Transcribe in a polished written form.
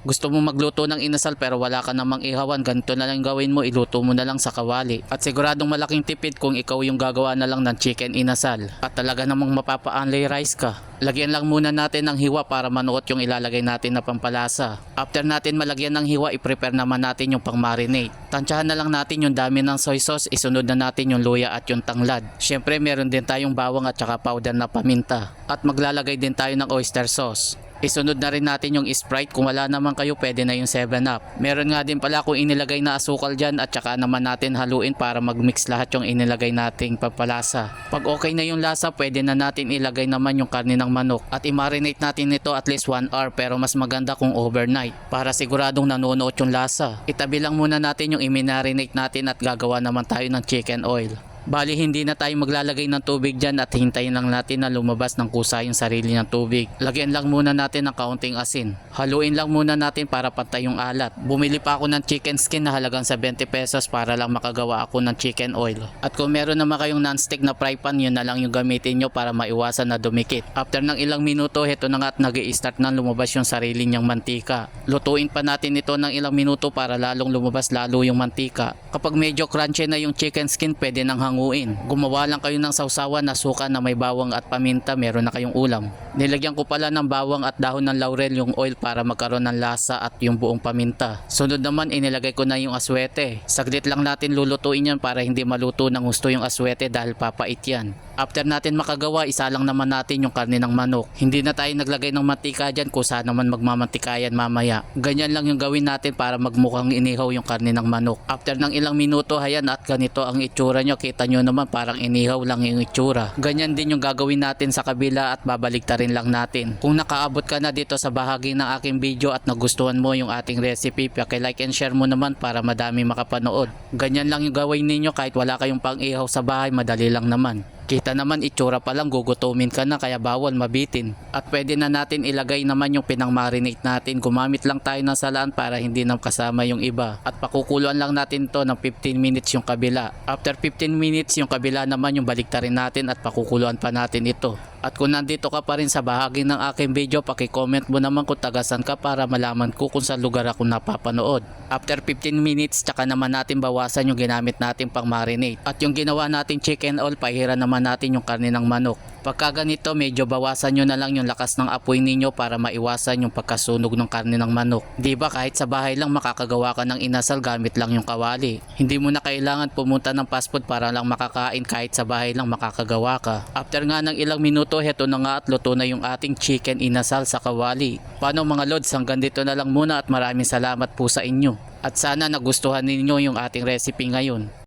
Gusto mo magluto ng inasal pero wala ka namang ihawan, ganito na lang gawin mo, iluto mo na lang sa kawali. At siguradong malaking tipid kung ikaw yung gagawa na lang ng chicken inasal. At talaga namang mapapa-only rice ka. Lagyan lang muna natin ng hiwa para manuot yung ilalagay natin na pampalasa. After natin malagyan ng hiwa, i-prepare naman natin yung pang-marinate. Tansyahan na lang natin yung dami ng soy sauce, isunod na natin yung luya at yung tanglad. Syempre meron din tayong bawang at saka powder na paminta. At maglalagay din tayo ng oyster sauce. Isunod na rin natin yung Sprite, kung wala naman kayo pwede na yung 7-Up. Meron nga din pala kung inilagay na asukal dyan at saka naman natin haluin para mag-mix lahat yung inilagay nating pampalasa. Pag okay na yung lasa, pwede na natin ilagay naman yung karne ng manok at i-marinate natin ito at least 1 hour, pero mas maganda kung overnight para siguradong nanunuot yung lasa. Itabi lang muna natin yung i-marinate natin at gagawa naman tayo ng chicken oil. Bali hindi na tayo maglalagay ng tubig dyan at hintayin lang natin na lumabas ng kusa yung sarili ng tubig. Lagyan lang muna natin ng kaunting asin. Haluin lang muna natin para pantay yung alat. Bumili pa ako ng chicken skin na halagang 70 pesos para lang makagawa ako ng chicken oil. At kung meron naman kayong non-stick na fry pan, yun na lang yung gamitin nyo para maiwasan na dumikit. After ng ilang minuto, heto na nga at nag-i-start na lumabas yung sarili niyang mantika. Lutuin pa natin ito ng ilang minuto para lalong lumabas lalo yung mantika. Kapag medyo crunchy na yung chicken skin, pwede nang hanguin. Gumawa lang kayo ng sausawan na suka na may bawang at paminta, meron na kayong ulam. Nilagyan ko pala ng bawang at dahon ng laurel yung oil para magkaroon ng lasa at yung buong paminta. Sunod naman inilagay ko na yung aswete. Saglit lang natin lulutuin yan para hindi maluto ng gusto yung aswete dahil papait yan. After natin makagawa, isa lang naman natin yung karne ng manok. Hindi na tayo naglagay ng mantika dyan kung saan naman magmamantika yan mamaya. Ganyan lang yung gawin natin para magmukhang inihaw yung karne ng manok. After ng ilang minuto, hayan at ganito ang itsura nyo. Kita nyo naman parang inihaw lang yung itsura. Ganyan din yung gagawin natin sa kabila at babaligtarin lang natin. Kung nakaabot ka na dito sa bahagi ng aking video at nagustuhan mo yung ating recipe, paki-like and share mo naman para madami makapanood. Ganyan lang yung gawin ninyo kahit wala kayong pang-ihaw sa bahay, madali lang naman. Kita naman itsura pa lang gugutumin ka na kaya bawal mabitin. At pwede na natin ilagay naman yung pinang-marinate natin. Gumamit lang tayo ng salaan para hindi na kasama yung iba. At pakukuluan lang natin to ng 15 minutes yung kabila. After 15 minutes yung kabila naman yung baliktarin natin at pakukuluan pa natin ito. At kung nandito ka pa rin sa bahagi ng aking video, paki-comment mo naman kung tagasan ka para malaman ko kung saan lugar ako napapanood. After 15 minutes, tsaka naman natin bawasan yung ginamit natin pang marinate. At yung ginawa natin chicken oil, pahira naman natin yung karne ng manok. Pagka ganito, medyo bawasan nyo na lang yung lakas ng apoy ninyo para maiwasan yung pagkasunog ng karne ng manok. Diba kahit sa bahay lang makakagawa ka ng inasal gamit lang yung kawali. Hindi mo na kailangan pumunta ng fast food para lang makakain, kahit sa bahay lang makakagawa ka. After nga ng ilang minuto, heto na nga at luto na yung ating chicken inasal sa kawali. Paano mga lods, hanggang dito na lang muna at maraming salamat po sa inyo. At sana nagustuhan ninyo yung ating recipe ngayon.